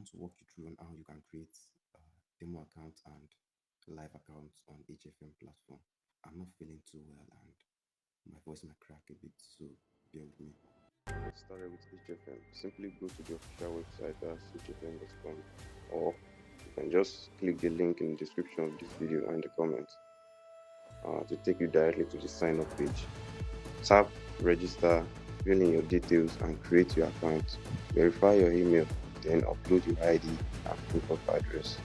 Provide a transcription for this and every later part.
want to walk you through on how you can create demo accounts and live accounts on HFM platform. I'm not feeling too well and my voice might crack a bit, so bear with me. Get started with HFM. Simply go to the official website, that's hfm.com, or you can just click the link in the description of this video and the comments to take you directly to the sign up page. Tap register, fill in your details and create your account. Verify your email, then upload your ID and proof of address.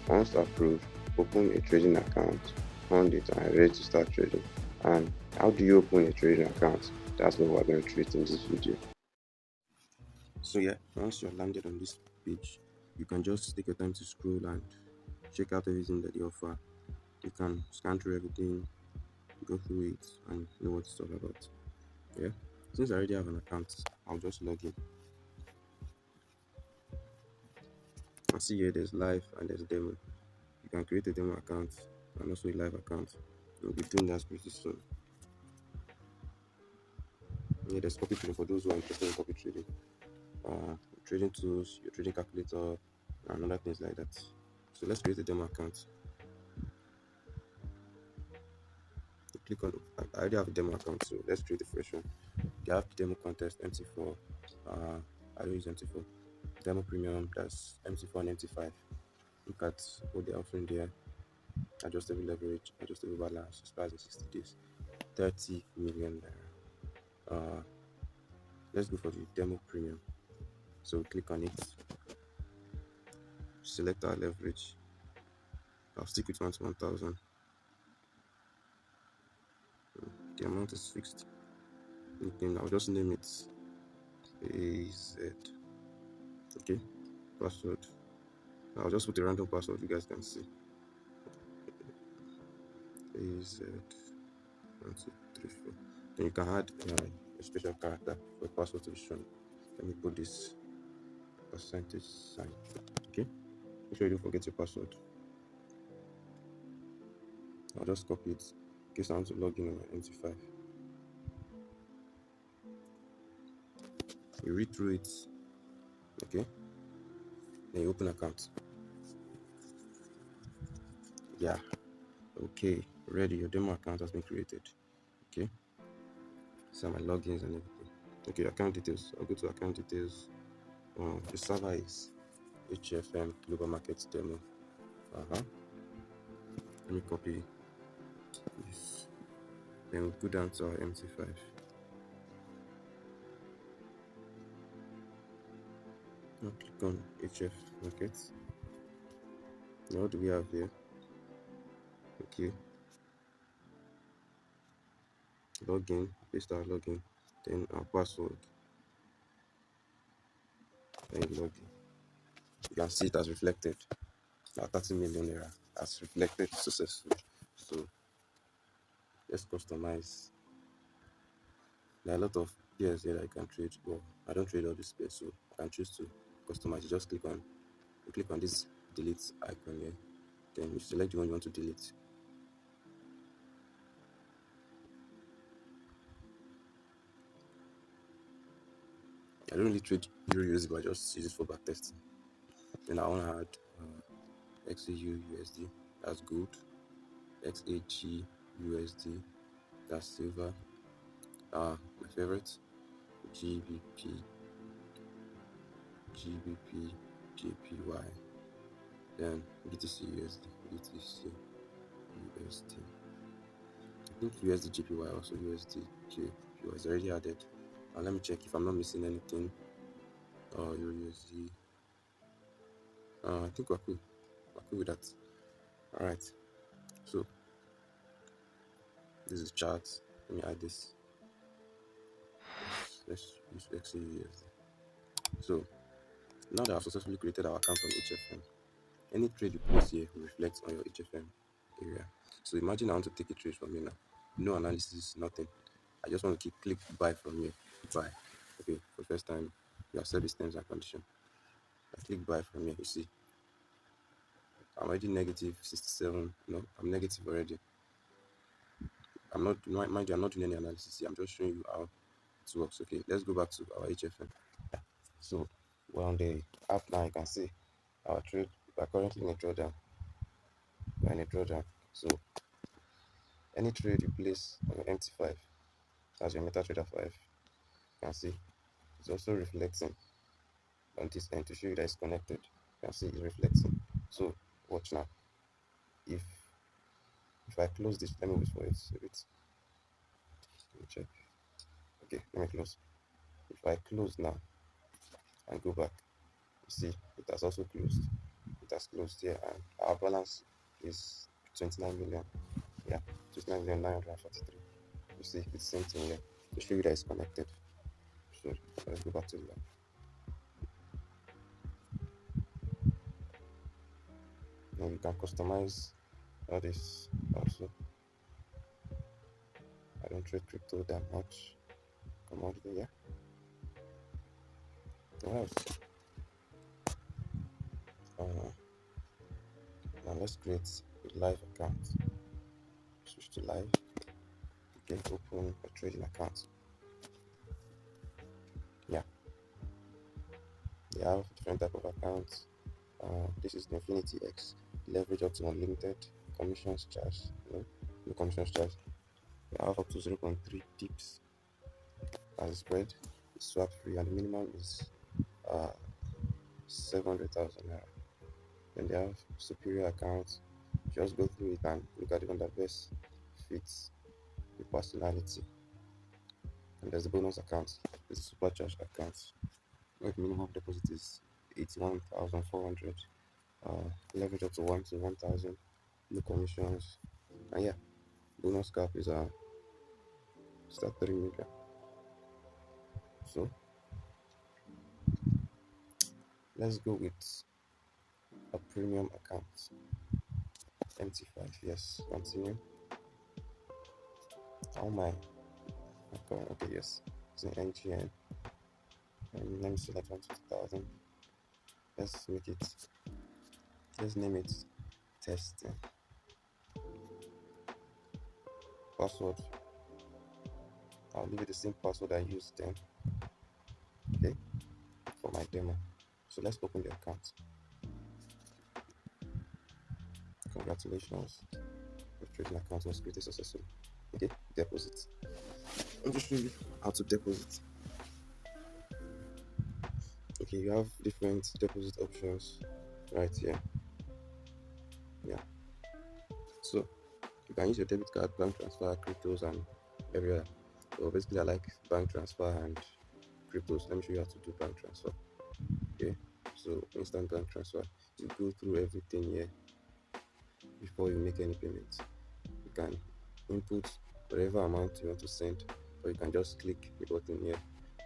Once approved, open a trading account, fund it and ready to start trading. And how do you open a trading account? That's what we're going to treat in this video. So yeah, once you're landed on this page, you can just take your time to scroll and check out everything that they offer. You can scan through everything, go through it and know what it's all about. Yeah, since I already have an account, I'll just log in. I see here there's live and there's demo. You can create a demo account and also a live account. We'll be doing that pretty soon. Yeah, there's copy trading for those who are interested in copy trading. Trading tools, your trading calculator, and other things like that. So let's create a demo account. You click on, I already have a demo account, so let's create a fresh one. They have the demo contest, MT4. I don't use MT4. Demo premium, that's MT4 and MT5. Look at what they're offering there. Adjustable leverage, adjustable balance, expires in 60 days, 30 million naira. Let's go for the demo premium. So click on it, select our leverage. I'll stick with 1 to 1000. The amount is fixed. Nickname, I'll just name it AZ. Okay, password. I'll just put a random password you guys can see. AZ 1, 2, 3, 4. Then you can add a special character for password to be shown. Let me put this percentage sign. Okay, make sure you don't forget your password. I'll just copy it in case I want to log in on my MT5. You read through it, okay? Then you open account. Yeah, okay, ready. Your demo account has been created. Okay, so my logins and everything. Okay, account details. I'll go to account details. The server is HFM Global Markets Demo. Let me copy this. Then we'll go down to our MT5. Now click on HF Markets. Now what do we have here? Okay. Login, paste our login, then our password, then login. You can see it as reflected. Our 30 million naira has reflected successfully. So let's customize. There are a lot of pairs here that you can trade. Well, I don't trade all these pairs, so I can choose to customize. You just click on this delete icon here. Then you select the one you want to delete. I don't really trade Euro but I just use it for back testing. Then I want to add XAU USD, that's gold. XAG USD, that's silver. My favorite, GBP, JPY. Then BTC USD, BTC USD. I think USD JPY also USD JPY is already added. And let me check if I'm not missing anything. Euro USD. I think we're cool. We're cool with that. Alright. So this is chart. Let me add this. Let's use XAUSD. So now that I've successfully created our account on HFM, any trade you place here will reflect on your HFM area. So imagine I want to take a trade from here now. No analysis, nothing. I just want to click buy from here. Buy. Okay, for the first time, you accept these terms and conditions. I click buy from here, you see. I'm already negative 67. No, I'm negative already. I'm not, mind you, I'm not doing any analysis here. I'm just showing you how it works. Okay, let's go back to our HFM. So, we're on the app now, you can see our trade. We are currently in a drawdown. We are in a drawdown. So any trade you place on your MT5 as your MetaTrader 5, you can see it's also reflecting on this end to show you that it's connected. You can see it's reflecting. So watch now. If I close this, let me wait for it a bit. Let me check. Okay, let me close. If I close now and go back, you see it has also closed. It has closed here, and our balance is 29 million. Yeah, 29,943. You see, it's same thing here to show you that it's connected. So let's go back to the line. Now you can customize all this also. I don't trade crypto that much. Commodity, yeah. What else? Now let's create a live account. Switch to live. You can open a trading account. Yeah, they have different type of accounts. This is the Infinity X. Leverage up to unlimited. Commissions charge. No commissions charge. They have up to 0.3 tips as a spread. It's swap free, and the minimum is 700,000 naira. Then they have superior accounts. Just go through it and look at the one that best fits your personality. And there's the bonus account. There's the supercharged account. Where the minimum deposit is 81,400. Leverage up to 1 to 1,000. No commissions. And yeah, bonus cap is start 3 million. So let's go with a premium account. MT5, yes. Continue. Oh my. Okay, yes. It's an NGN. Let me select 150,000. Let's make it. Let's name it testing. Password. I'll leave it the same password I used then. Okay, for my demo. So let's open the account. Congratulations. The trading account was created successfully. Okay, deposit. I'll just show you how to deposit. Okay, you have different deposit options right here. Yeah. So you can use your debit card, bank transfer, cryptos, and every other. So basically, I like bank transfer and cryptos. Let me show you how to do bank transfer. Okay, so instant bank transfer. You go through everything here before you make any payment. You can input whatever amount you want to send, or you can just click the button here.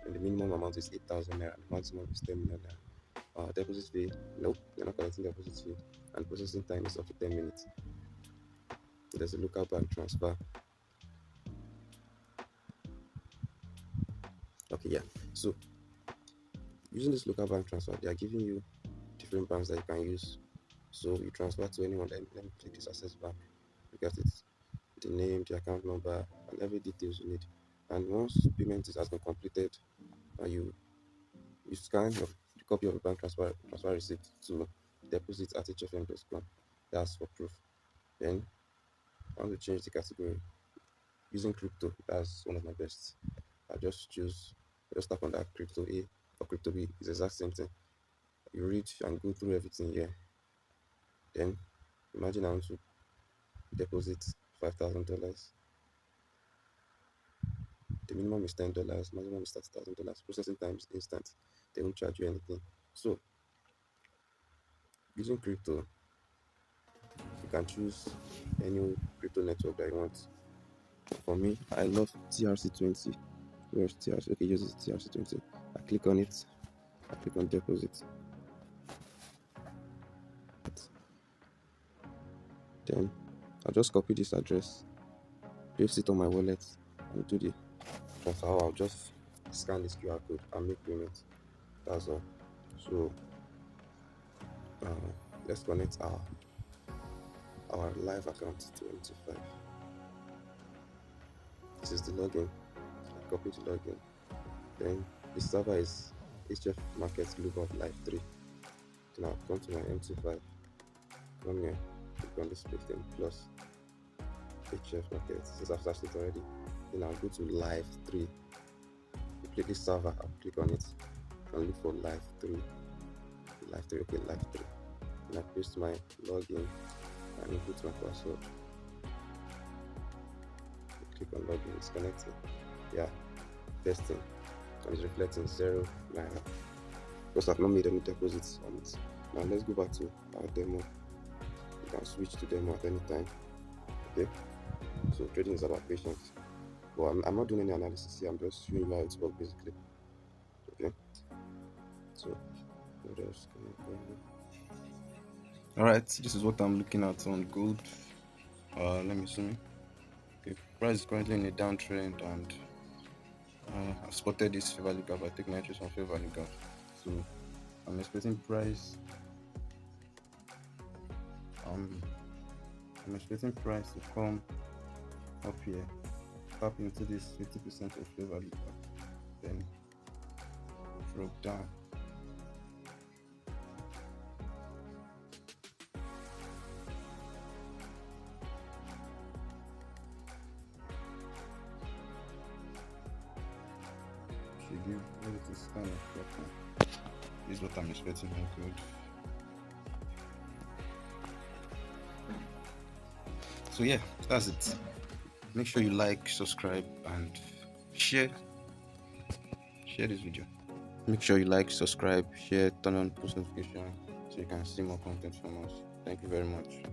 And the minimum amount is 8,000 naira, the maximum is 10 million naira. Deposit fee, nope, you're not collecting deposit fee, and processing time is up to 10 minutes. There's a local bank transfer. Okay, yeah. So using this local bank transfer, they are giving you different banks that you can use. So you transfer to anyone. Let me click this access bank. Look at it, the name, the account number, and every details you need. And once payment has been completed, you scan the copy of the bank transfer receipt to deposit at HFM.com. That's for proof. Then I want to change the category using crypto. That's one of my best. I just tap on that crypto A or crypto B. It's the exact same thing. You read and go through everything here. Then imagine I want to deposit $5,000. The minimum is $10, maximum is $30,000. Processing time is instant. They won't charge you anything. So using crypto, you can choose any crypto network that you want. For me, I love TRC20. Where's TRC? Okay, use TRC20. I click on it. I click on deposit. Then I'll just copy this address, paste it on my wallet, and do the transfer. I'll just scan this QR code and make payment. That's all. So let's connect our live account to MT5. This is the login. I copy the login. Then the server is HF Markets Global Live 3. Now come to my MT5, come here, click on this big thing plus HF market. Since I've touched it already, then I'll go to live 3. You click the server, I'll click on it and look for live 3. Live 3, okay, live 3. And I paste my login and input my password. Click on login, it's connecting. Yeah, testing, and it's reflecting 0 naira. Because I've not made any deposits on it. Now let's go back to our demo. You can switch to demo at any time. Okay, so trading is about patience. Well, I'm not doing any analysis here, I'm just showing you how it works basically. Okay, so what else can I find? Alright, this is what I'm looking at on gold. Let me see. Okay, price is currently in a downtrend, and I've spotted this fair value gap. I take my interest on fair value gap, so I'm expecting price. I'm expecting price to come up here, tap into this 50% of fair value gap, then drop down. Should give this kind of pattern. This is what I'm expecting on gold. So yeah, that's it. Make sure you like, subscribe, and share this video. Make sure you like, subscribe, share, turn on post notification so you can see more content from us. Thank you very much.